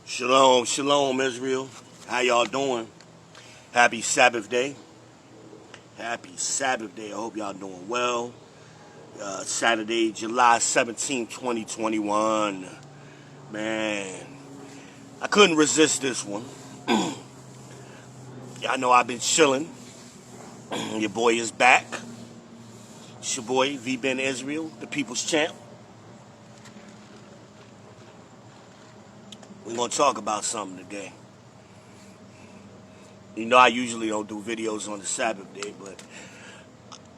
Shalom, shalom, Israel. How y'all doing? Happy Sabbath day. Happy Sabbath day. I hope y'all doing well. Saturday, July 17, 2021. Man, I couldn't resist this one. Y'all know I've been chilling. Your boy is back. It's your boy, V Ben Israel, the people's champ. We're going to talk about something today. You know I usually don't do videos on the Sabbath day, but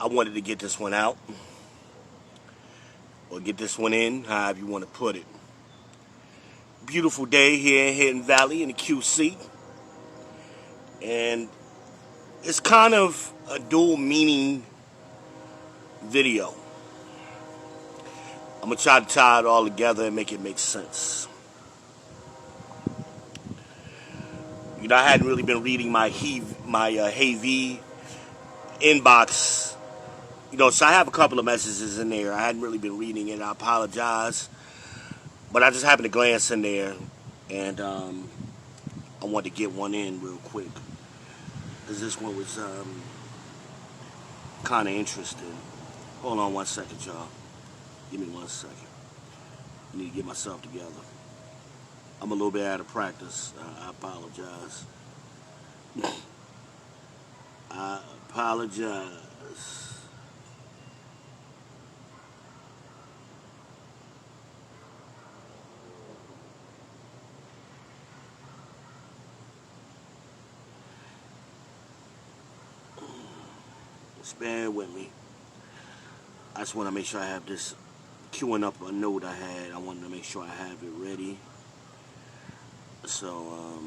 I wanted to get this one out. Or get this one in, however you want to put it. Beautiful day here in Hidden Valley in the QC. And it's kind of a dual meaning video. I'm going to try to tie it all together and make it make sense. You know, I hadn't really been reading my Hey V inbox. You know, so I have a couple of messages in there. I hadn't really been reading it. I apologize. But I just happened to glance in there. And I wanted to get one in real quick. Because this one was kind of interesting. Hold on one second, y'all. Give me 1 second. I need to get myself together. I'm a little bit out of practice. I apologize. I apologize. Just bear with me. I just want to make sure I have this queuing up a note I had. I wanted to make sure I have it ready. So,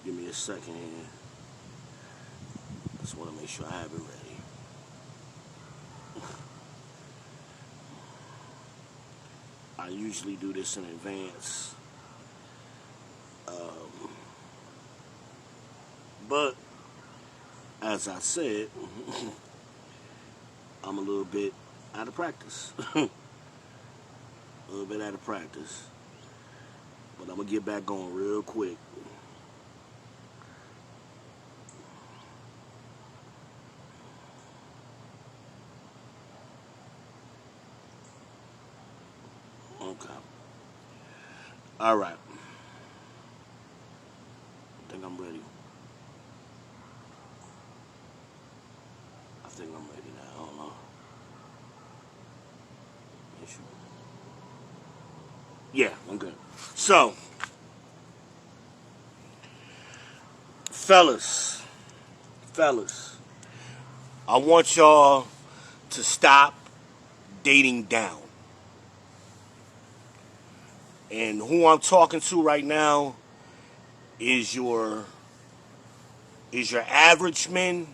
give me a second here. Just want to make sure I have it ready. I usually do this in advance. But, as I said, I'm a little bit out of practice. A little bit out of practice. But I'm going to get back going real quick. Okay. All right. I think I'm ready. I think I'm ready now. Hold on. Yeah, I'm good. So, fellas, I want y'all to stop dating down. And who I'm talking to right now is your average men,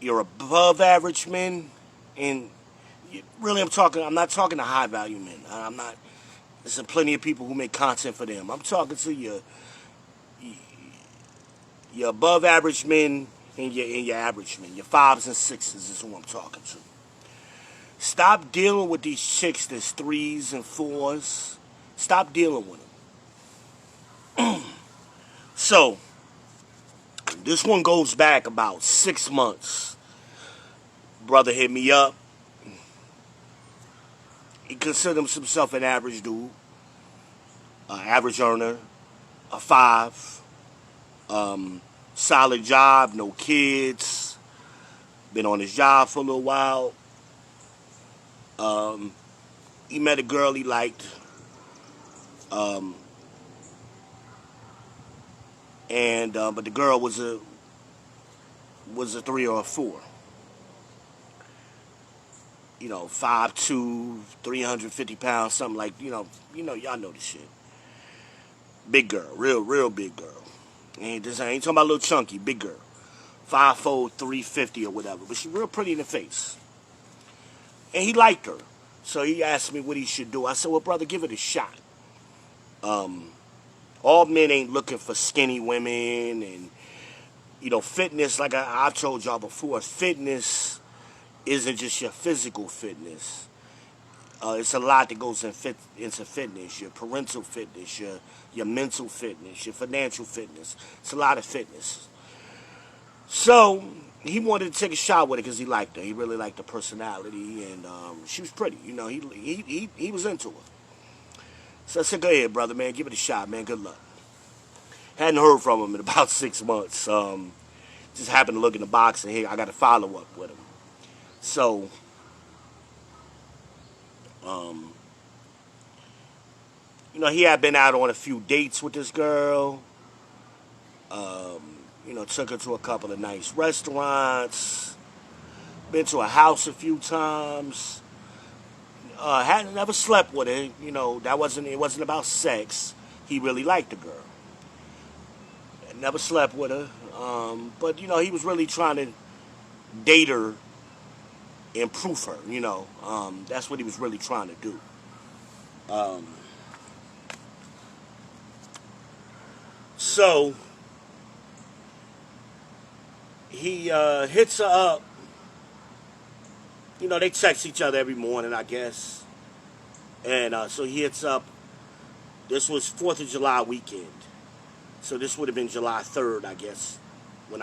your above average men, and really I'm not talking to high value men. I'm not. There's plenty of people who make content for them. I'm talking to your above average men and your average men. Your 5s and 6s is who I'm talking to. Stop dealing with these chicks that's 3s and 4s. Stop dealing with them. So, this one goes back about 6 months. Brother hit me up. He considers himself an average dude. Average earner. A 5. Solid job, no kids. Been on his job for a little while. He met a girl he liked. But the girl was a 3 or a 4. You know, 5'2", 350 pounds, something like, y'all know the shit. Big girl, real big girl. I ain't talking about little chunky, big girl. 5'4", 350 or whatever. But she's real pretty in the face. And he liked her. So he asked me what he should do. I said, well, brother, give it a shot. All men ain't looking for skinny women. And, fitness, like I've told y'all before, fitness isn't just your physical fitness. It's a lot that goes into fitness. Your parental fitness, your mental fitness, your financial fitness. It's a lot of fitness. So he wanted to take a shot with her because he liked her. He really liked her personality, and she was pretty. You know, he was into her. So I said, go ahead, brother, man. Give it a shot, man. Good luck. Hadn't heard from him in about 6 months. Just happened to look in the box, and hey, I got to follow up with him. So, you know, he had been out on a few dates with this girl. You know, took her to a couple of nice restaurants. Been to a house a few times. Hadn't never slept with her. You know, it wasn't about sex. He really liked the girl. Never slept with her. But, you know, he was really trying to date her, improve her, you know. That's what he was really trying to do. So, he hits her up. You know, they text each other every morning, I guess. And so he hits up. This was 4th of July weekend. So this would have been July 3rd, I guess, when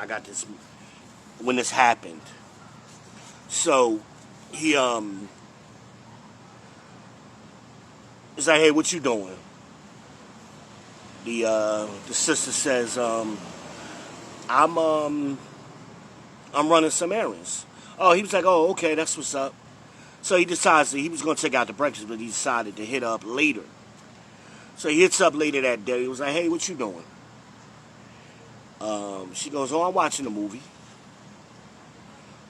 this happened. So he he's like, hey, what you doing? The sister says, I'm running some errands. Oh, he was like, oh, okay, that's what's up. So he decides that he was going to take out the breakfast, but he decided to hit up later. So he hits up later that day. He was like, hey, what you doing? She goes, oh, I'm watching a movie.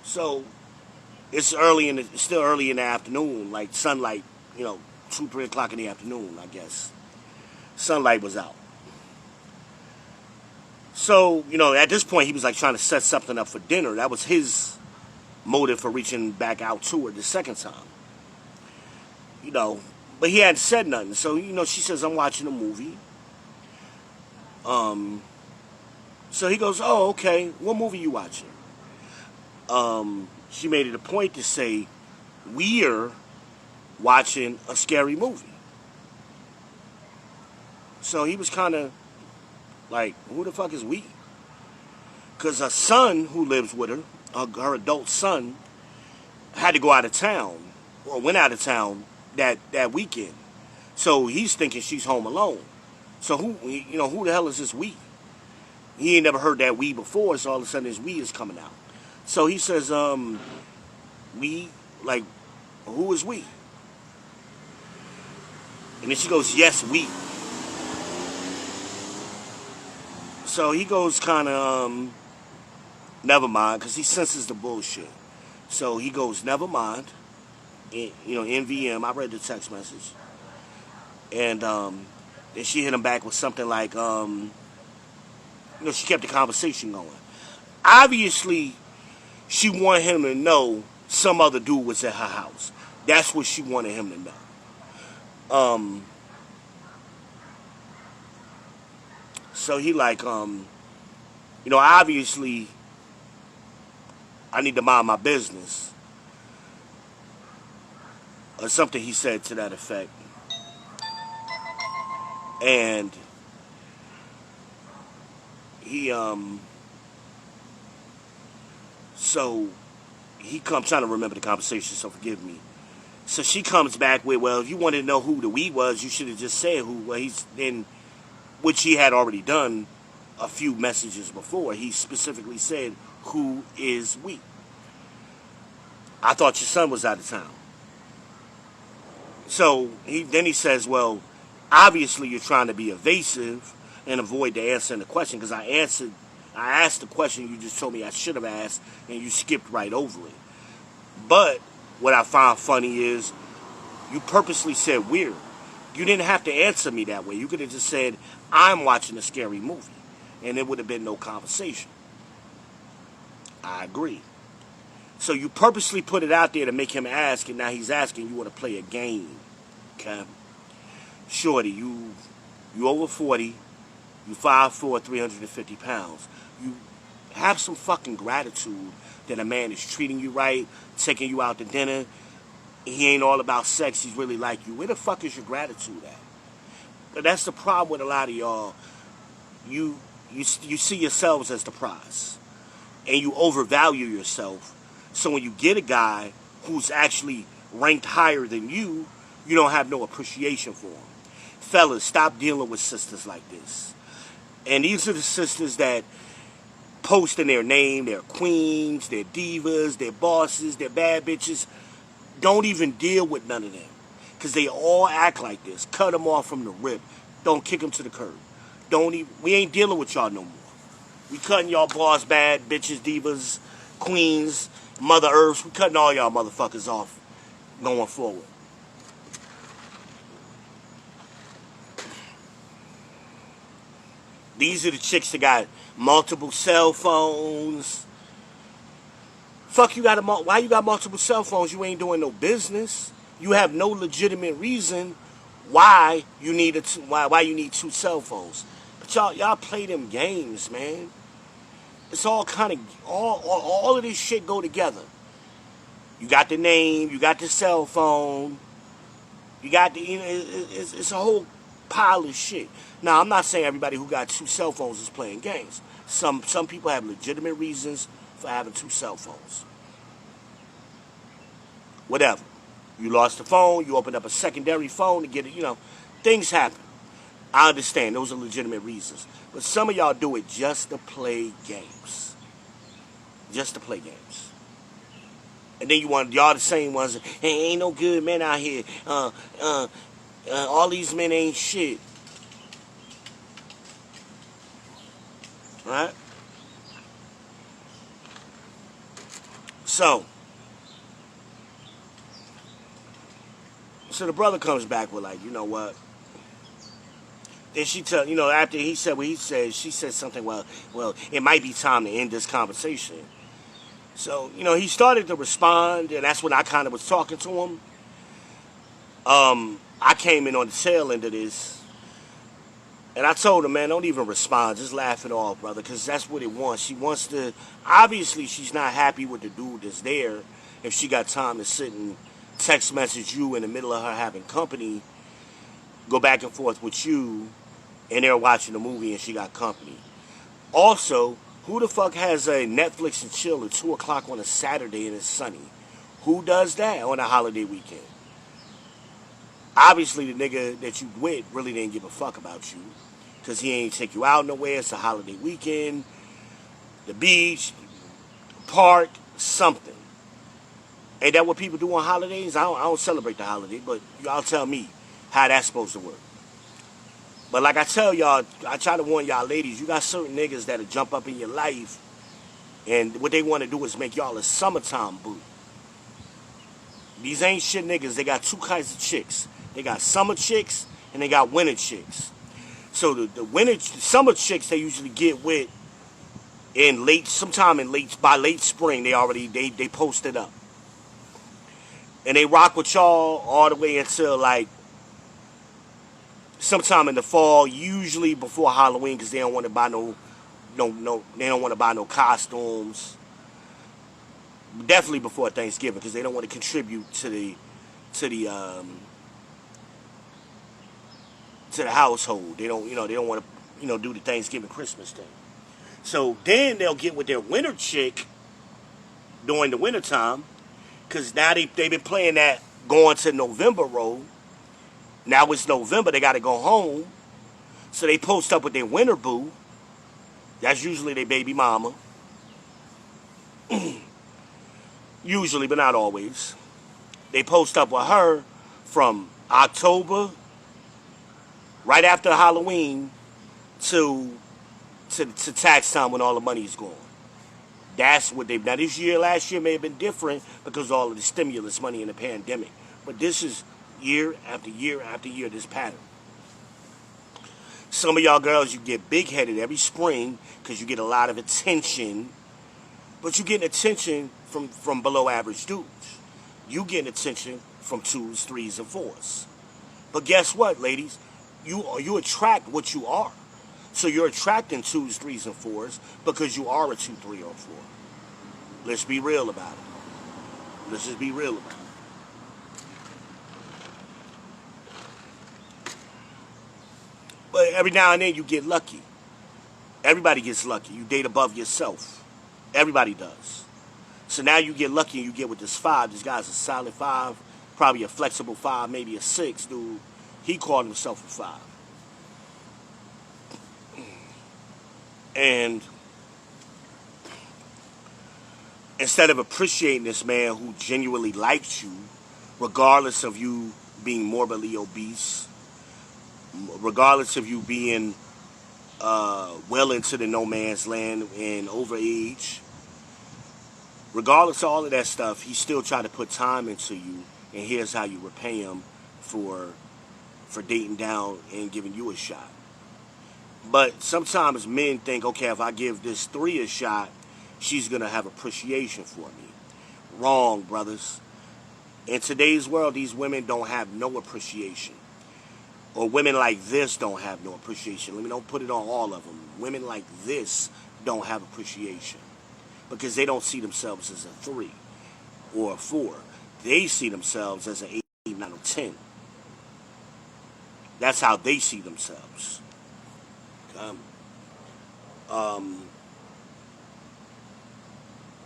So it's still early in the afternoon, like sunlight, you know, 2, 3 o'clock in the afternoon, I guess. Sunlight was out. So, you know, at this point, he was like trying to set something up for dinner. That was his motive for reaching back out to her the second time. You know, but he hadn't said nothing. So, you know, she says, I'm watching a movie. So he goes, oh, okay, what movie you watching? She made it a point to say, we're watching a scary movie. So he was kind of like, who the fuck is we? Because her son, who lives with her, her adult son, had to go out of town, or went out of town that weekend. So he's thinking she's home alone. So who the hell is this we? He ain't never heard that we before, so all of a sudden his we is coming out. So he says, we, like, who is we? And then she goes, yes, we. So he goes kind of, never mind, because he senses the bullshit. So he goes, never mind. You know, NVM, I read the text message. And then she hit him back with something like, you know, she kept the conversation going. Obviously, she wanted him to know some other dude was at her house. That's what she wanted him to know. So he like, you know, obviously, I need to mind my business. Or something he said to that effect. And he, so he comes, trying to remember the conversation, so forgive me. So she comes back with, well, if you wanted to know who the we was, you should have just said who. Well, he's then, which he had already done a few messages before. He specifically said, who is we? I thought your son was out of town. So then he says, well, obviously you're trying to be evasive and avoid the answer in the question, because I asked the question you just told me I should have asked, and you skipped right over it. But what I found funny is you purposely said weird. You didn't have to answer me that way. You could have just said, I'm watching a scary movie, and there would have been no conversation. I agree. So you purposely put it out there to make him ask, and now he's asking, you want to play a game. Okay? Shorty, you over 40, you 5'4", 350 pounds. You have some fucking gratitude that a man is treating you right, taking you out to dinner. he ain't all about sex, he's really like you. Where the fuck is your gratitude at? But that's the problem with a lot of y'all. You see yourselves as the prize, and you overvalue yourself. So when you get a guy who's actually ranked higher than you don't have no appreciation for him. Fellas, stop dealing with sisters like this. And these are the sisters that post in their name, they're queens, they're divas, they're bosses, they're bad bitches. Don't even deal with none of them, because they all act like this. Cut them off from the rip. Don't kick them to the curb. We ain't dealing with y'all no more. We cutting y'all boss bad bitches, divas, queens, Mother Earths. We cutting all y'all motherfuckers off going forward. These are the chicks that got multiple cell phones. Fuck, why you got multiple cell phones? You ain't doing no business. You have no legitimate reason why you need why you need 2 cell phones. But y'all play them games, man. It's all kind of all of this shit go together. You got the name, you got the cell phone, you got the it's a whole pile of shit. Now, I'm not saying everybody who got 2 cell phones is playing games. Some people have legitimate reasons for having 2 cell phones. Whatever. You lost the phone, you opened up a secondary phone to get it, things happen. I understand, those are legitimate reasons. But some of y'all do it just to play games. Just to play games. And then y'all the same ones, hey, ain't no good men out here. All these men ain't shit. Right? So the brother comes back with like, you know what? Then she after he said what he said, she said something, well, it might be time to end this conversation. So, he started to respond, and that's when I kind of was talking to him. I came in on the tail end of this, and I told him, man, don't even respond. Just laugh it off, brother, because that's what it wants. She wants to, obviously, she's not happy with the dude that's there if she got time to sit and text message you in the middle of her having company, go back and forth with you, and they're watching a movie and she got company. Also, who the fuck has a Netflix and chill at 2 o'clock on a Saturday and it's sunny? Who does that on a holiday weekend? Obviously, the nigga that you with really didn't give a fuck about you, because he ain't take you out nowhere. It's a holiday weekend, the beach, park, something. Ain't that what people do on holidays? I don't celebrate the holiday, but y'all tell me how that's supposed to work. But like I tell y'all, I try to warn y'all ladies, you got certain niggas that'll jump up in your life, and what they want to do is make y'all a summertime boo. These ain't shit niggas. They got 2 kinds of chicks. They got summer chicks and they got winter chicks. So the summer chicks they usually get with by late spring they post it up. And they rock with y'all all the way until like sometime in the fall, usually before Halloween, because they don't want to buy they don't want to buy no costumes. Definitely before Thanksgiving, because they don't want to contribute to the household. They don't want to do the Thanksgiving Christmas thing. So then they'll get with their winter chick during the winter time, because now they've been playing that going to November role. Now it's November, they got to go home. So they post up with their winter boo. That's usually their baby mama. Usually, but not always. They post up with her from October, right after Halloween, to tax time when all the money's gone. That's what they've done. Last year may have been different because of all of the stimulus money in the pandemic. But this is year after year after year, this pattern. Some of y'all girls, you get big-headed every spring because you get a lot of attention. But you get attention from below average dudes. You get attention from 2s, 3s, and 4s. But guess what, ladies? You attract what you are. So you're attracting 2s, 3s, and 4s because you are a 2, 3, or 4. Let's be real about it. Let's just be real about it. But every now and then you get lucky. Everybody gets lucky. You date above yourself. Everybody does. So now you get lucky and you get with this 5. This guy's a solid 5, probably a flexible 5, maybe a 6, dude. He called himself a 5. And instead of appreciating this man who genuinely likes you, regardless of you being morbidly obese, regardless of you being well into the no man's land and overage, regardless of all of that stuff, he still tried to put time into you, and here's how you repay him for dating down and giving you a shot. But sometimes men think, okay, if I give this 3 a shot, she's going to have appreciation for me. Wrong, brothers. In today's world, these women don't have no appreciation. Or women like this don't have no appreciation. Let me don't put it on all of them. Women like this don't have appreciation. Because they don't see themselves as a 3 or a 4. They see themselves as an 8, 9, or 10. That's how they see themselves.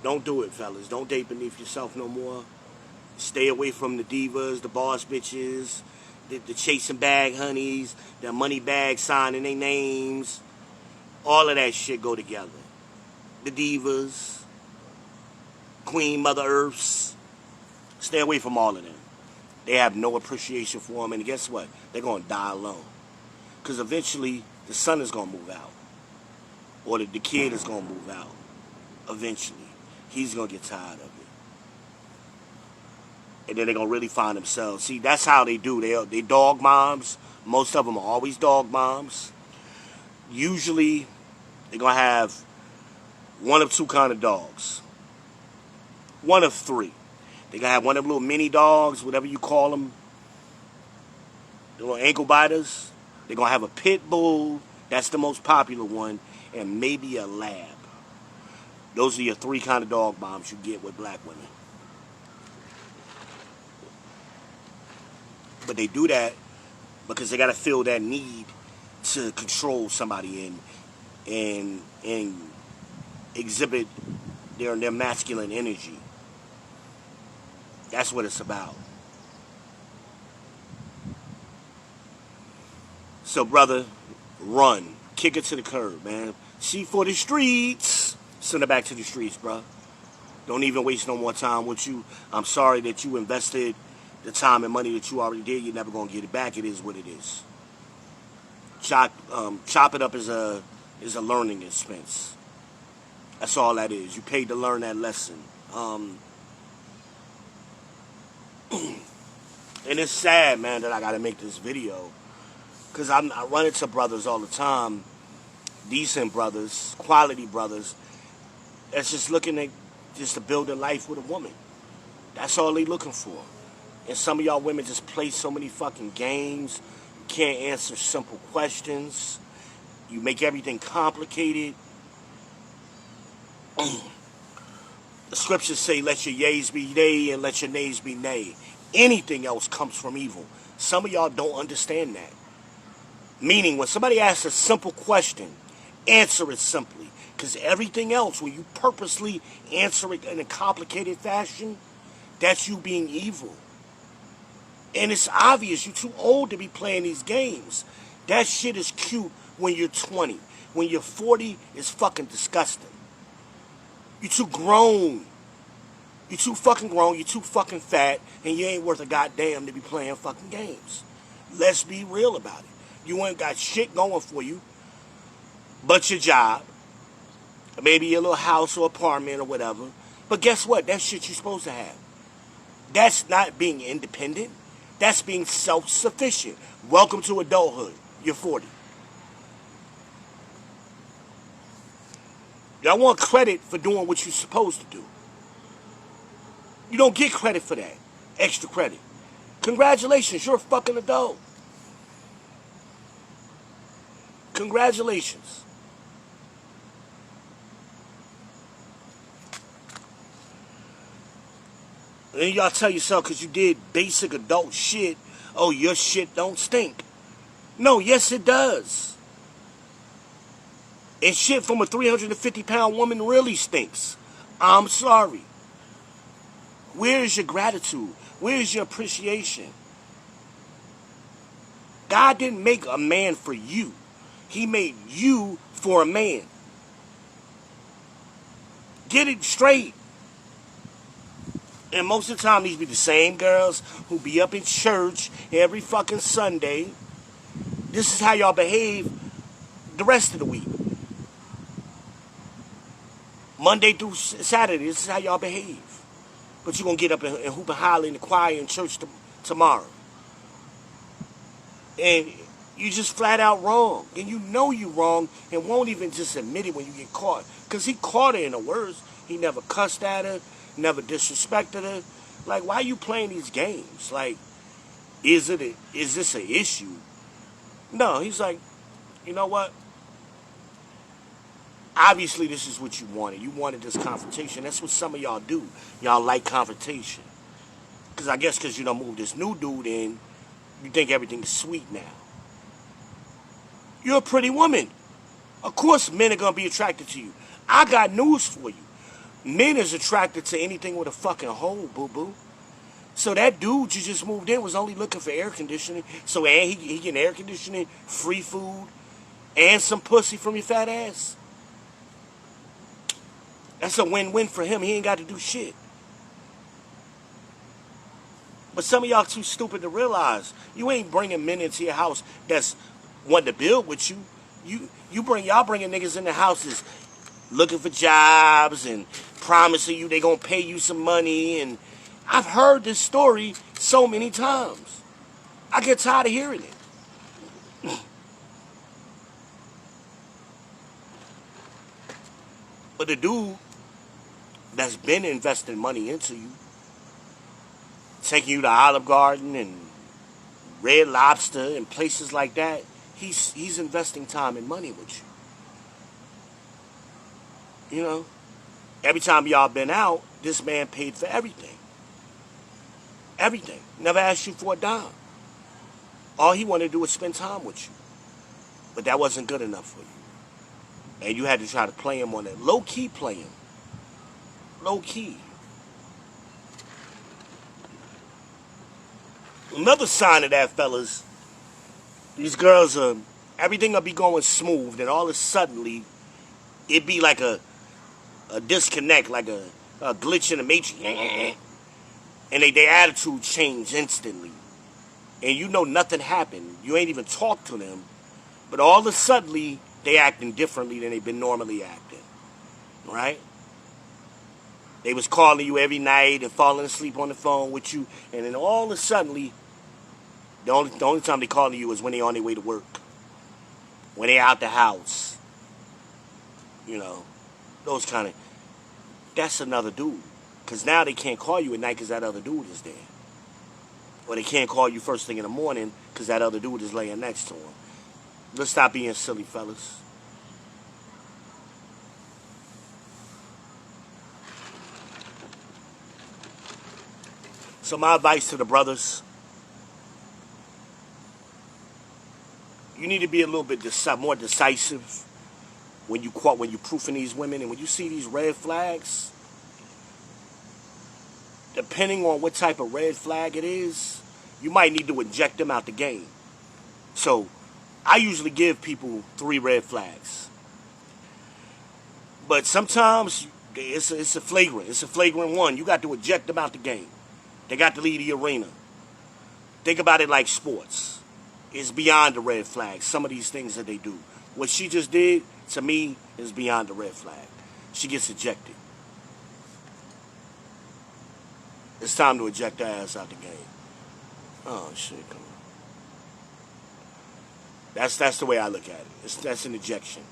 Don't do it, fellas. Don't date beneath yourself no more. Stay away from the divas, the boss bitches, the chasing bag honeys, the money bag signing their names. All of that shit go together. The divas, Queen Mother Earths. Stay away from all of them. They have no appreciation for them, and guess what? They're going to die alone. Because eventually, the son is going to move out. Or the kid is going to move out. Eventually. He's going to get tired of it. And then they're going to really find themselves. See, that's how they do. They dog moms. Most of them are always dog moms. Usually, they're going to have one of 2 kind of dogs. One of 3. They're going to have one of them little mini dogs, whatever you call them. The little ankle biters. They're going to have a pit bull. That's the most popular one. And maybe a lab. Those are your 3 kind of dog moms you get with black women. But they do that because they got to feel that need to control somebody and exhibit their masculine energy. That's what it's about. So, brother, run. Kick it to the curb, man. She for the streets. Send her back to the streets, bro. Don't even waste no more time with you. I'm sorry that you invested the time and money that you already did. You're never going to get it back. It is what it is. Chop it up as a learning expense. That's all that is. You paid to learn that lesson. And it's sad, man, that I got to make this video. Because I run into brothers all the time. Decent brothers. Quality brothers. That's just looking at just to build a life with a woman. That's all they looking for. And some of y'all women just play so many fucking games. You can't answer simple questions. You make everything complicated. The scriptures say, let your yeas be yea and let your nays be nay. Anything else comes from evil. Some of y'all don't understand that. Meaning, when somebody asks a simple question, answer it simply. Because everything else, when you purposely answer it in a complicated fashion, that's you being evil. And it's obvious you're too old to be playing these games. That shit is cute when you're 20. When you're 40, it's fucking disgusting. You're too grown. You're too fucking grown, you're too fucking fat, and you ain't worth a goddamn to be playing fucking games. Let's be real about it. You ain't got shit going for you but your job. Maybe your little house or apartment or whatever. But guess what? That's shit you're supposed to have. That's not being independent. That's being self-sufficient. Welcome to adulthood. You're 40. Y'all want credit for doing what you're supposed to do. You don't get credit for that. Extra credit. Congratulations, you're a fucking adult. Congratulations. And then y'all tell yourself because you did basic adult shit, oh, your shit don't stink. No, yes it does. And shit from a 350-pound woman really stinks. I'm sorry. Where is your gratitude? Where is your appreciation? God didn't make a man for you. He made you for a man. Get it straight. And most of the time, these be the same girls who be up in church every fucking Sunday. This is how y'all behave the rest of the week. Monday through Saturday, this is how y'all behave. But you're going to get up and hoop and holler in the choir in church tomorrow. And you just flat out wrong. And you know you wrong and won't even just admit it when you get caught. Because he caught her in the words. He never cussed at her, never disrespected her. Like, why are you playing these games? Like, is this an issue? No, he's like, you know what? Obviously, this is what you wanted. You wanted this confrontation. That's what some of y'all do. Y'all like confrontation. Because I guess because you don't move this new dude in, you think everything is sweet now. You're a pretty woman. Of course men are going to be attracted to you. I got news for you. Men is attracted to anything with a fucking hole, boo-boo. So that dude you just moved in was only looking for air conditioning. So and he getting air conditioning, free food, and some pussy from your fat ass. That's a win-win for him. He ain't got to do shit. But some of y'all too stupid to realize you ain't bringing men into your house that's wanting to build with you. Y'all bringing niggas in the houses looking for jobs and promising you they gonna pay you some money. And I've heard this story so many times. I get tired of hearing it. But the dude that's been investing money into you, taking you to Olive Garden and Red Lobster and places like that, he's investing time and money with you. You know? Every time y'all been out, this man paid for everything. Everything. Never asked you for a dime. All he wanted to do was spend time with you. But that wasn't good enough for you. And you had to try to play him on that. Low-key play him. Low-key. Another sign of that, fellas, these girls are, everything will be going smooth, and all of a sudden, it be like a disconnect, like a glitch in the matrix, and their attitude change instantly. And you know nothing happened. You ain't even talked to them, but all of a sudden, they acting differently than they've been normally acting, right? They was calling you every night and falling asleep on the phone with you, and then all of a sudden, the only time they calling you is when they on their way to work, when they out the house, you know, those kind of. That's another dude, because now they can't call you at night because that other dude is there, or they can't call you first thing in the morning because that other dude is laying next to them. Let's stop being silly, fellas. So my advice to the brothers, you need to be a little bit more decisive when you proofing these women, and when you see these red flags, depending on what type of red flag it is, you might need to eject them out the game. So I usually give people 3 red flags, but sometimes it's a flagrant one. You got to eject them out the game. They got to leave the arena. Think about it like sports. It's beyond the red flag. Some of these things that they do. What she just did, to me, is beyond the red flag. She gets ejected. It's time to eject her ass out the game. Oh, shit, come on. That's the way I look at it. That's an ejection.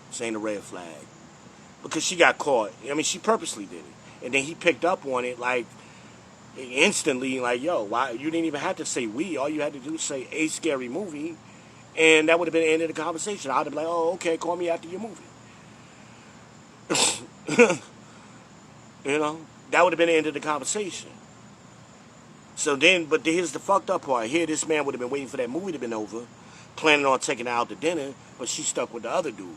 This ain't a red flag. Because she got caught. I mean, she purposely did it. And then he picked up on it, like, instantly, like, yo, why? You didn't even have to say we. All you had to do was say a scary movie, and that would have been the end of the conversation. I'd have been like, oh, okay, call me after your movie. You know, that would have been the end of the conversation. So then, but here's the fucked up part. Here, this man would have been waiting for that movie to been over planning on taking her out to dinner, but she stuck with the other dude.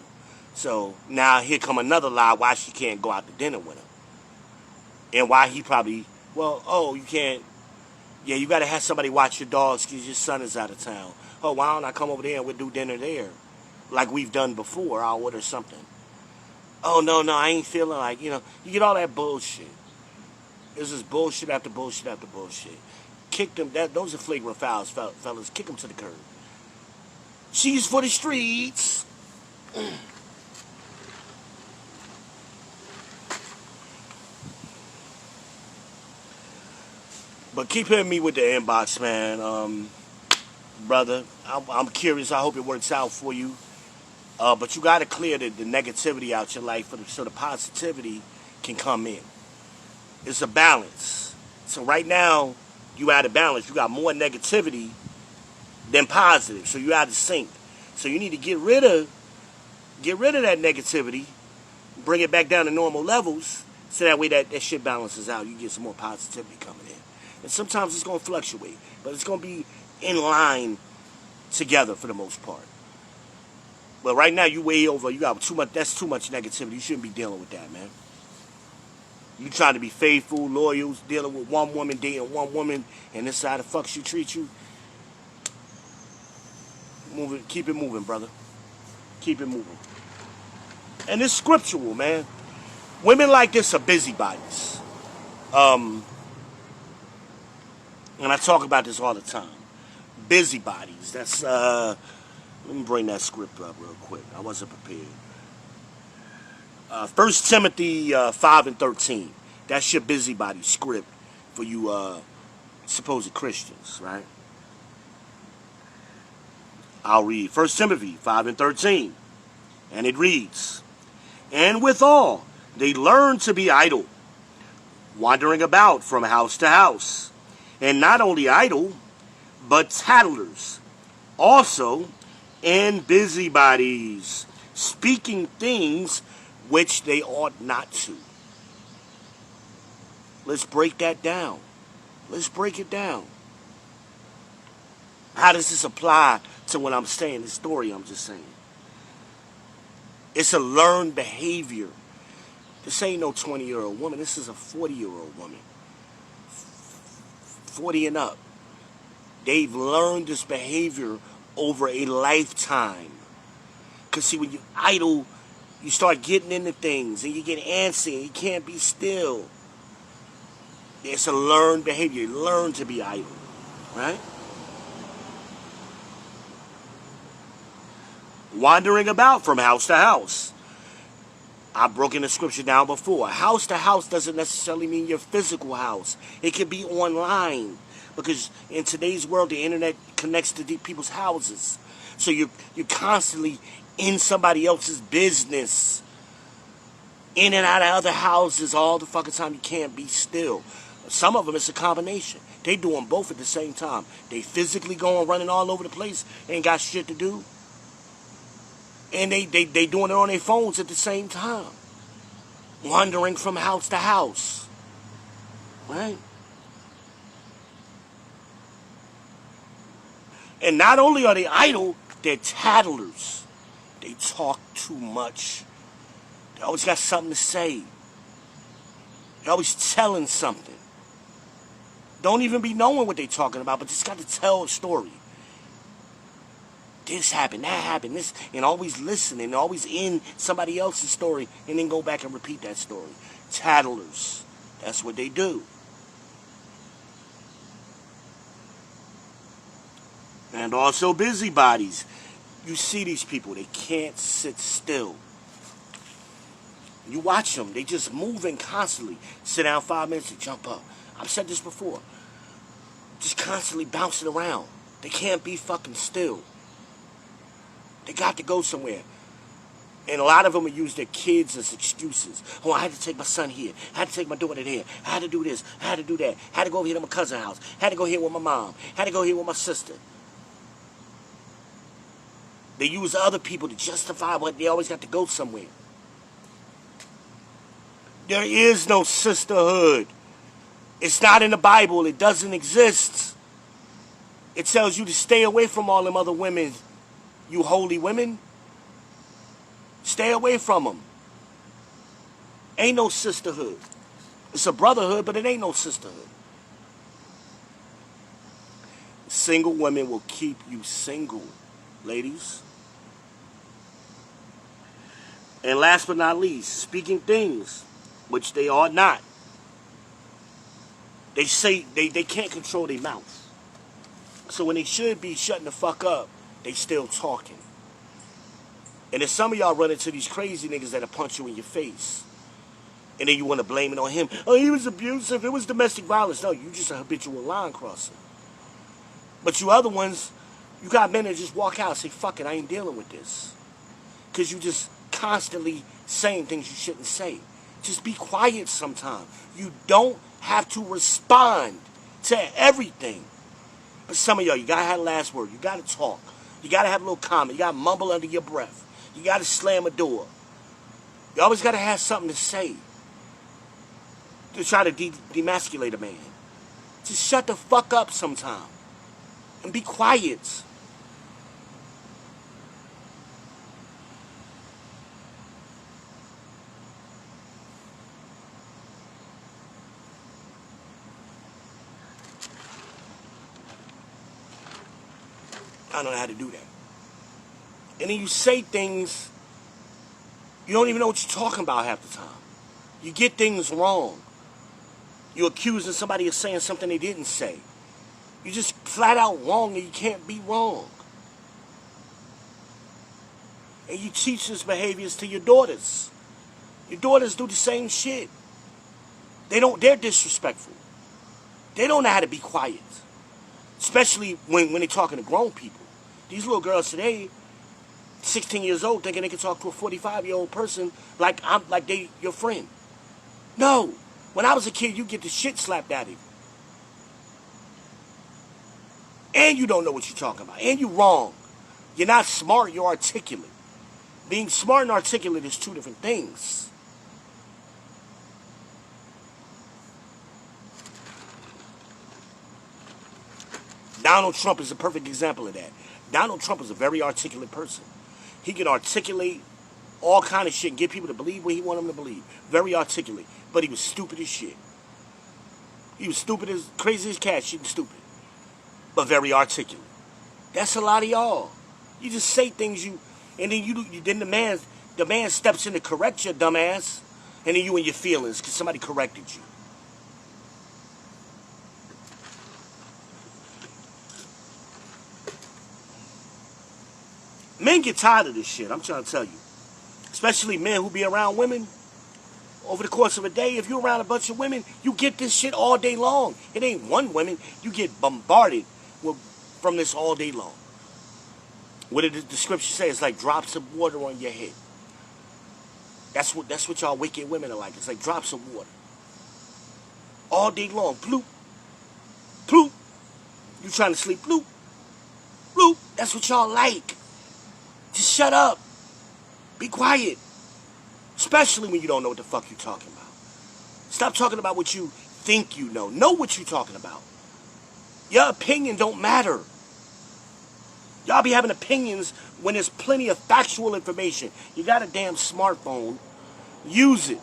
So now here come another lie why she can't go out to dinner with him. And why he probably, well, oh, you can't, yeah, you got to have somebody watch your dogs because your son is out of town. Oh, why don't I come over there and we'll do dinner there like we've done before? I'll order something. Oh, no, I ain't feeling like, you get all that bullshit. This is bullshit after bullshit after bullshit. Kick them, those are flagrant fouls, fellas. Kick them to the curb. She's for the streets. But keep hitting me with the inbox, man. Brother, I'm curious. I hope it works out for you. But you got to clear the negativity out your life so the positivity can come in. It's a balance. So right now, you out of balance. You got more negativity than positive. So you out of sync. So you need to get rid of that negativity, bring it back down to normal levels, so that way that shit balances out. You get some more positivity coming in. And sometimes it's going to fluctuate, but it's going to be in line together for the most part. But right now, you way over. You got too much. That's too much negativity. You shouldn't be dealing with that, man. You trying to be faithful, loyal, dealing with one woman, dating one woman, and this is how the fuck she treat you. Keep it moving, brother. Keep it moving. And it's scriptural, man. Women like this are busybodies. And I talk about this all the time. Busybodies. That's, let me bring that script up real quick. I wasn't prepared. 1 Timothy 5:13. That's your busybody script for you supposed Christians, right? I'll read 1 Timothy 5:13. And it reads, "And withal they learn to be idle, wandering about from house to house, and not only idle, but tattlers, also, and busybodies, speaking things which they ought not to." Let's break that down. Let's break it down. How does this apply to what I'm saying, the story I'm just saying? It's a learned behavior. This ain't no 20-year-old woman. This is a 40-year-old woman. 40 and up. They've learned this behavior over a lifetime. Because see, when you idle, you start getting into things and you get antsy and you can't be still. It's a learned behavior. You learn to be idle. Right? Wandering about from house to house. I've broken the scripture down before. House to house doesn't necessarily mean your physical house. It can be online. Because in today's world, the internet connects to people's houses. So you're constantly in somebody else's business. In and out of other houses all the fucking time. You can't be still. Some of them, it's a combination. They doing both at the same time. They physically going, running all over the place. Ain't got shit to do. And they doing it on their phones at the same time. Wandering from house to house. Right? And not only are they idle, they're tattlers. They talk too much. They always got something to say. They're always telling something. Don't even be knowing what they're talking about, but just got to tell a story. This happened, that happened, this, and always listening, always in somebody else's story, and then go back and repeat that story. Tattlers. That's what they do. And also busybodies. You see these people, they can't sit still. You watch them, they just moving constantly. Sit down 5 minutes, they jump up. I've said this before. Just constantly bouncing around. They can't be fucking still. They got to go somewhere. And a lot of them will use their kids as excuses. Oh, I had to take my son here. I had to take my daughter there. I had to do this. I had to do that. I had to go over here to my cousin's house. I had to go here with my mom. I had to go here with my sister. They use other people to justify what they always got to go somewhere. There is no sisterhood. It's not in the Bible. It doesn't exist. It tells you to stay away from all them other women You holy women, stay away from them. Ain't no sisterhood. It's a brotherhood, but it ain't no sisterhood. Single women will keep you single, ladies. And last but not least, speaking things which they are not. They say they can't control their mouth. So when they should be shutting the fuck up, they still talking. And then some of y'all run into these crazy niggas that'll punch you in your face. And then you want to blame it on him. Oh, he was abusive. It was domestic violence. No, you just a habitual line crosser. But you other ones, you got men that just walk out and say, fuck it, I ain't dealing with this. Because you just constantly saying things you shouldn't say. Just be quiet sometime. You don't have to respond to everything. But some of y'all, you got to have the last word. You got to talk. You got to have a little comment. You got to mumble under your breath. You got to slam a door. You always got to have something to say. To try to demasculate a man. Just shut the fuck up sometime. And be quiet. I don't know how to do that. And then you say things, you don't even know what you're talking about half the time. You get things wrong. You're accusing somebody of saying something they didn't say. You're just flat out wrong and you can't be wrong. And you teach these behaviors to your daughters. Your daughters do the same shit. They're disrespectful. They don't know how to be quiet. Especially when they're talking to grown people. These little girls today, 16 years old, thinking they can talk to a 45-year-old person like they your friend. No. When I was a kid, you get the shit slapped out of you. And you don't know what you're talking about. And you're wrong. You're not smart, you're articulate. Being smart and articulate is two different things. Donald Trump is a perfect example of that. Donald Trump is a very articulate person. He can articulate all kind of shit and get people to believe what he want them to believe. Very articulate. But he was stupid as shit. He was stupid as crazy as cat shit and stupid. But very articulate. That's a lot of y'all. You just say things and then the man steps in to correct your dumb ass, and then you in your feelings because somebody corrected you. Men get tired of this shit, I'm trying to tell you. Especially men who be around women. Over the course of a day, if you're around a bunch of women, you get this shit all day long. It ain't one woman. You get bombarded from this all day long. What did the scripture say? It's like drops of water on your head. That's what y'all wicked women are like. It's like drops of water. All day long. Bloop. Bloop. You trying to sleep. Bloop. Bloop. That's what y'all like. Just shut up. Be quiet. Especially when you don't know what the fuck you're talking about. Stop talking about what you think you know. Know what you're talking about. Your opinion don't matter. Y'all be having opinions when there's plenty of factual information. You got a damn smartphone. Use it.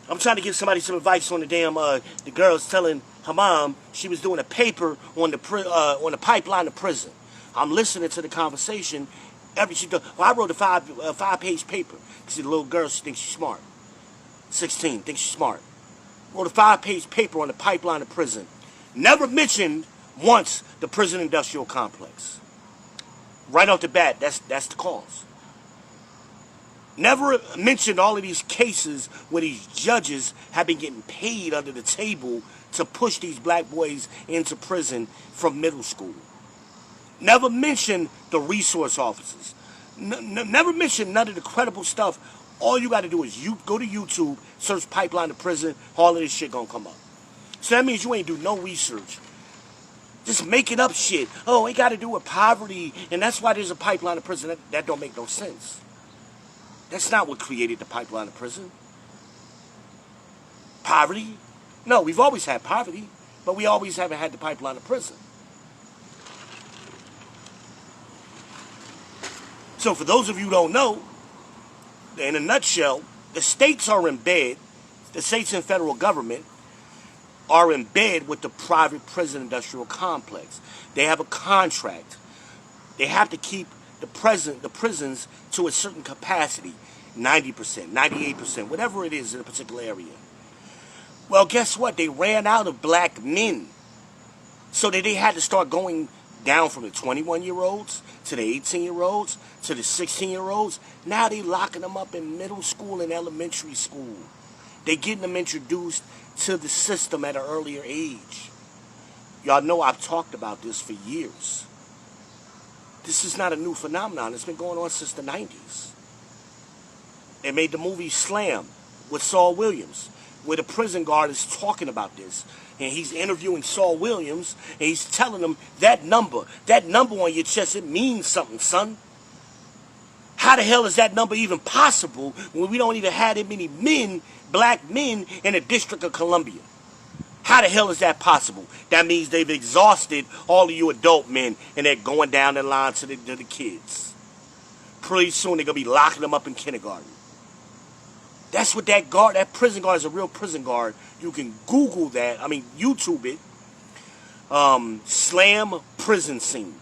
I'm trying to give somebody some advice on the damn, the girl's telling her mom she was doing a paper on the pipeline to prison. I'm listening to the conversation. I wrote a five-page paper. See, the little girl, she thinks she's smart. 16, thinks she's smart. Wrote a 5-page paper on the pipeline to prison. Never mentioned once the prison industrial complex. Right off the bat, that's the cause. Never mentioned all of these cases where these judges have been getting paid under the table to push these black boys into prison from middle school. Never mentioned the resource officers. Never mentioned none of the credible stuff. All you got to do is you go to YouTube, search pipeline to prison, all of this shit gonna come up. So that means you ain't do no research. Just making up shit. Oh, it got to do with poverty, and that's why there's a pipeline to prison. That don't make no sense. That's not what created the pipeline to prison. Poverty? No, we've always had poverty, but we always haven't had the pipeline to prison. So for those of you who don't know, in a nutshell, the states are in bed, the states and federal government are in bed with the private prison industrial complex. They have a contract. They have to keep the prisons to a certain capacity, 90%, 98%, whatever it is in a particular area. Well, guess what? They ran out of black men. So that they had to start going down from the 21-year-olds to the 18-year-olds to the 16-year-olds. Now they locking them up in middle school and elementary school. They getting them introduced to the system at an earlier age. Y'all know I've talked about this for years. This is not a new phenomenon. It's been going on since the 90s. They made the movie Slam with Saul Williams, where the prison guard is talking about this. And he's interviewing Saul Williams, and he's telling him, that number on your chest, it means something, son. How the hell is that number even possible when we don't even have that many men, black men, in the District of Columbia? How the hell is that possible? That means they've exhausted all of you adult men, and they're going down the line to the kids. Pretty soon they're going to be locking them up in kindergarten. That's what that prison guard is, a real prison guard. You can Google that, YouTube it. Slam prison scene.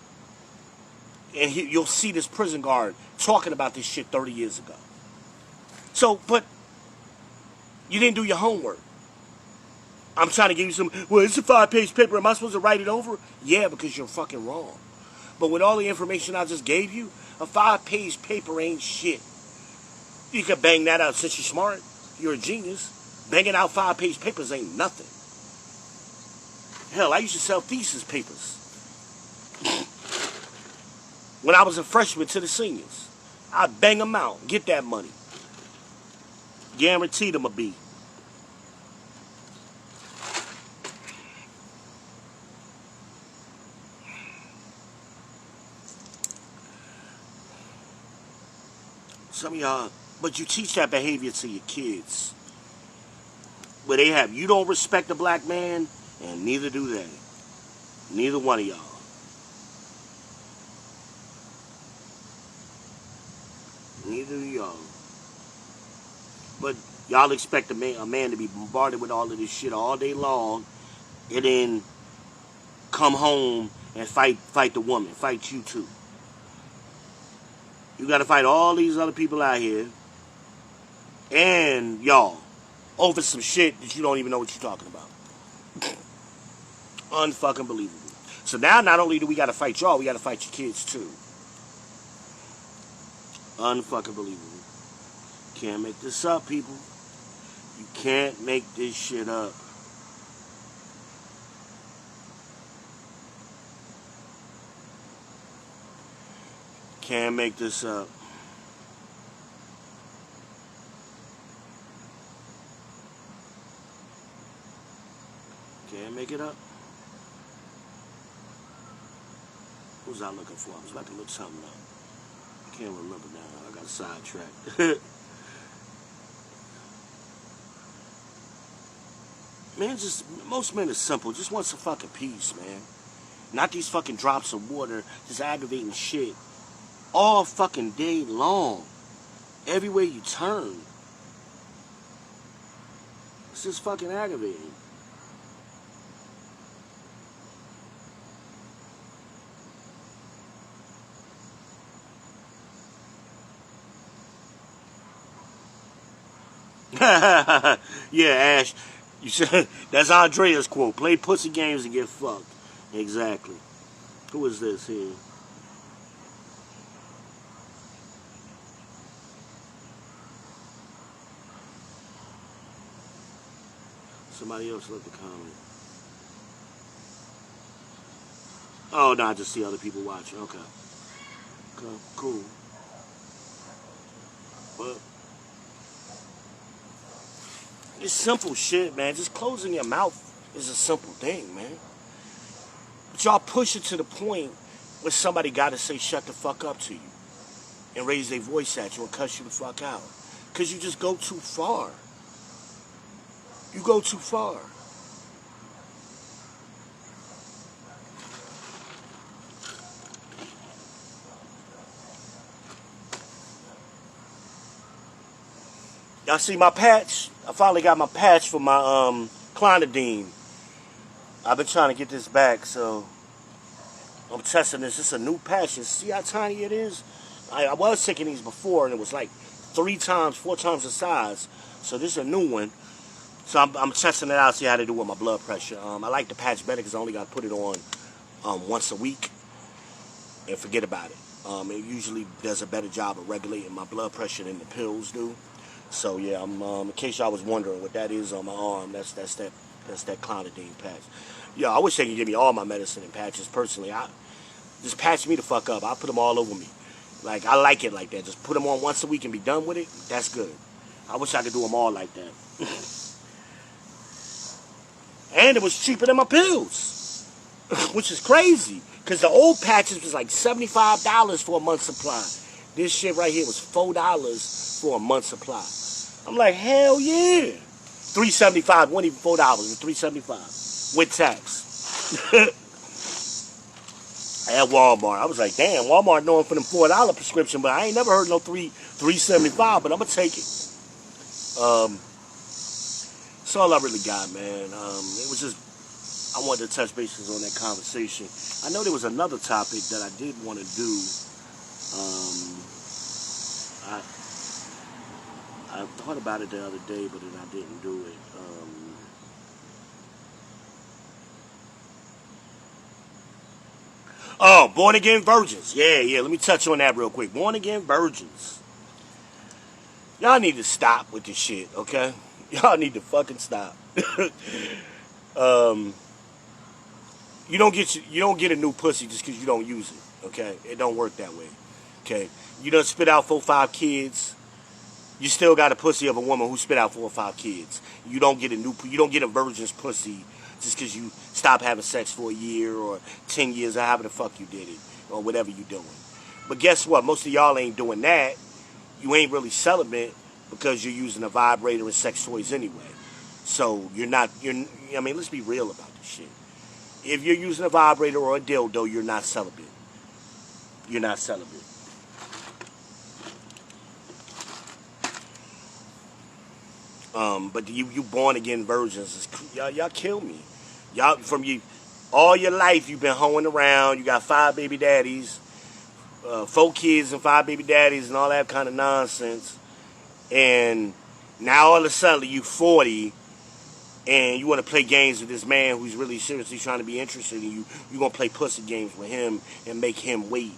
And you'll see this prison guard talking about this shit 30 years ago. So, but you didn't do your homework. I'm trying to give you some, well, it's a 5-page paper. Am I supposed to write it over? Yeah, because you're fucking wrong. But with all the information I just gave you, a 5-page paper ain't shit. You can bang that out since you're smart. You're a genius. Banging out 5-page papers ain't nothing. Hell, I used to sell thesis papers when I was a freshman to the seniors. I'd bang them out, get that money. Guaranteed them a B. Some of y'all, but you teach that behavior to your kids. Where they have, you don't respect a black man, and neither do they. Neither one of y'all. Neither do y'all. But y'all expect a man to be bombarded with all of this shit all day long, and then come home and fight the woman, fight you too. You got to fight all these other people out here and y'all over some shit that you don't even know what you're talking about. Unfucking believable. So now not only do we got to fight y'all, we got to fight your kids too. Unfucking believable. Can't make this up, people. You can't make this shit up. Can't make this up. Can't make it up. What was I looking for? I was about to look something up. I can't remember now. I got sidetracked. Man, most men are simple. Just want some fucking peace, man. Not these fucking drops of water, just aggravating shit. All fucking day long. Everywhere you turn. It's just fucking aggravating. Yeah, Ash. You said that's Andrea's quote. Play pussy games and get fucked. Exactly. Who is this here? Somebody else left a comment. Oh, no, I just see other people watching. Okay. Okay, cool. But it's simple shit, man. Just closing your mouth is a simple thing, man. But y'all push it to the point where somebody got to say shut the fuck up to you and raise their voice at you and cuss you the fuck out. Because you just go too far. You go too far. Y'all see my patch? I finally got my patch for my clonidine. I've been trying to get this back, so I'm testing this. It's a new patch. See how tiny it is? I was taking these before, and it was like 3 times, 4 times the size. So this is a new one. So I'm testing it out, see how to do with my blood pressure. I like the patch better because I only got to put it on once a week and forget about it. It usually does a better job of regulating my blood pressure than the pills do. So yeah, in case y'all was wondering what that is on my arm, that's that clonidine patch. Yeah, I wish they could give me all my medicine in patches. Personally, just patch me the fuck up. I put them all over me. Like, I like it like that. Just put them on once a week and be done with it. That's good. I wish I could do them all like that. And it was cheaper than my pills, which is crazy. Because the old patches was like $75 for a month's supply. This shit right here was $4 for a month's supply. I'm like, hell yeah. $3.75, wasn't even $4, it was $3.75 with tax. At Walmart. I was like, damn, Walmart known for them $4 prescription, but I ain't never heard no $3.75, but I'm gonna take it. That's all I really got, man. It was just, I wanted to touch bases on that conversation. I know there was another topic that I did want to do. I thought about it the other day, but then I didn't do it. Oh, born again virgins. Yeah. Let me touch on that real quick. Born again virgins. Y'all need to stop with this shit, okay? Y'all need to fucking stop. You don't get a new pussy just because you don't use it, okay? It don't work that way, okay? You done spit out 4 or 5 kids. You still got a pussy of a woman who spit out 4 or 5 kids. You don't get a virgin's pussy just because you stop having sex for a year or 10 years or however the fuck you did it or whatever you doing. But guess what? Most of y'all ain't doing that. You ain't really celibate because you're using a vibrator and sex toys anyway. So I mean, let's be real about this shit. If you're using a vibrator or a dildo, you're not celibate. You're not celibate. But you born again virgins, y'all kill me. Y'all all your life you've been hoeing around. You got 5 baby daddies, 4 kids and 5 baby daddies and all that kind of nonsense. And now all of a sudden you 40 and you want to play games with this man who's really seriously trying to be interested in you. You're going to play pussy games with him and make him wait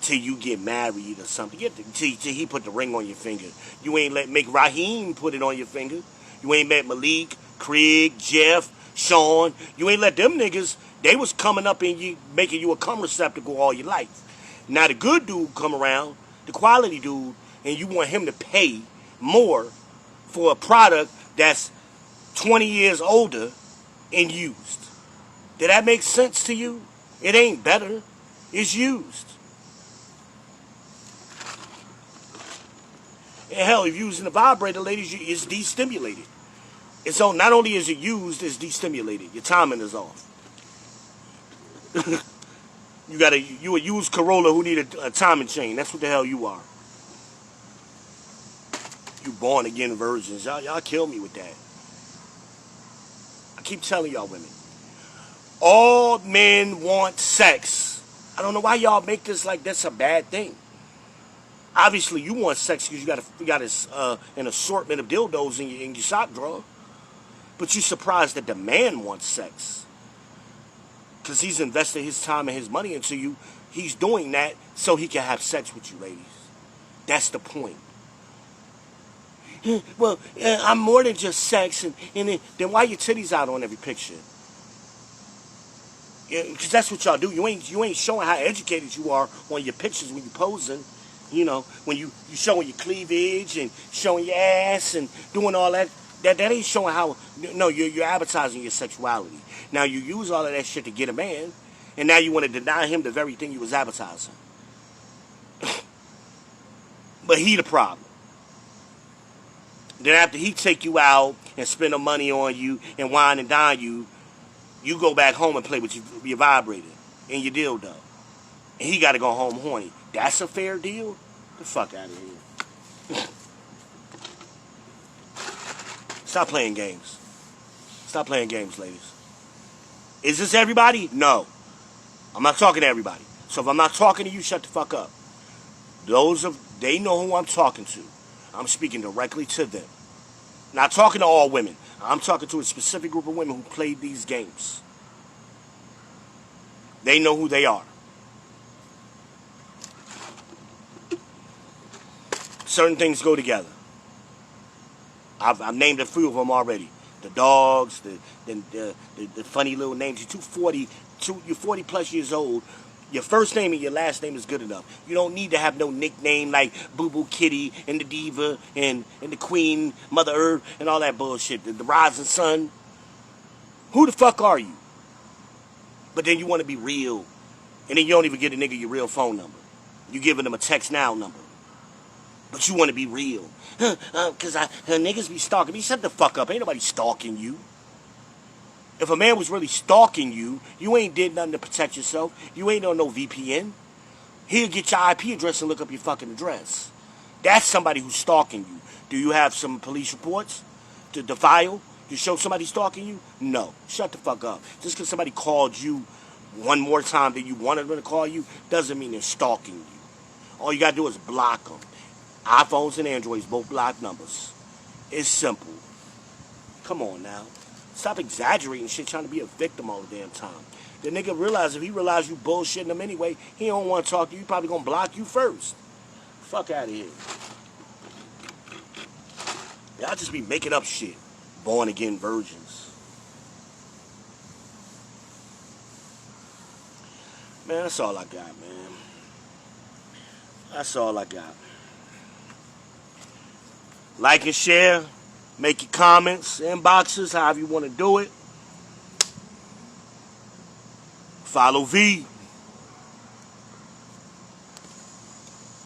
till you get married or something. Till he put the ring on your finger. You ain't make Raheem put it on your finger. You ain't met Malik, Craig, Jeff, Sean. You ain't let them niggas. They was coming up and you making you a cum receptacle all your life. Now the good dude come around, the quality dude, and you want him to pay more for a product that's 20 years older and used. Did that make sense to you? It ain't better. It's used. And hell, if you're using a vibrator, ladies, it's destimulated. It's on. Not only is it used, it's destimulated. Your timing is off. You a used Corolla who need a timing chain. That's what the hell you are. You born again virgins. Y'all kill me with that. I keep telling y'all women. All men want sex. I don't know why y'all make this like that's a bad thing. Obviously, you want sex because you got an assortment of dildos in your sock drawer. But you're surprised that the man wants sex. Because he's invested his time and his money into you. He's doing that so he can have sex with you, ladies. That's the point. Well, I'm more than just sex. And then why your titties out on every picture? Because that's what y'all do. You ain't showing how educated you are on your pictures when you posing. You know, when you showing your cleavage and showing your ass and doing all that, that ain't showing how. No, you're advertising your sexuality. Now you use all of that shit to get a man, and now you want to deny him the very thing you was advertising. But he the problem. Then after he take you out and spend the money on you and wine and dine you, you go back home and play with your vibrator and your dildo, and he got to go home horny. That's a fair deal? Get the fuck out of here. Stop playing games. Stop playing games, ladies. Is this everybody? No. I'm not talking to everybody. So if I'm not talking to you, shut the fuck up. They know who I'm talking to. I'm speaking directly to them. Not talking to all women. I'm talking to a specific group of women who played these games. They know who they are. Certain things go together. I've named a few of them already. The dogs, the funny little names. You're 40 plus years old. Your first name and your last name is good enough. You don't need to have no nickname like Boo Boo Kitty and the Diva and the Queen, Mother Earth, and all that bullshit. The Rising Sun. Who the fuck are you? But then you want to be real. And then you don't even give a nigga your real phone number. You giving them a text now number. But you want to be real. Because niggas be stalking me. Shut the fuck up. Ain't nobody stalking you. If a man was really stalking you, you ain't did nothing to protect yourself. You ain't on no VPN. He'll get your IP address and look up your fucking address. That's somebody who's stalking you. Do you have some police reports to file to show somebody stalking you? No. Shut the fuck up. Just because somebody called you one more time than you wanted them to call you doesn't mean they're stalking you. All you gotta do is block them. iPhones and Androids both block numbers. It's simple. Come on now. Stop exaggerating shit, trying to be a victim all the damn time. The nigga realize if he realize you bullshitting him anyway, he don't want to talk to you. He probably gonna block you first. Fuck out of here. Y'all just be making up shit. Born again virgins. Man, that's all I got, man. That's all I got. Like and share. Make your comments, inboxes, however you want to do it. Follow V.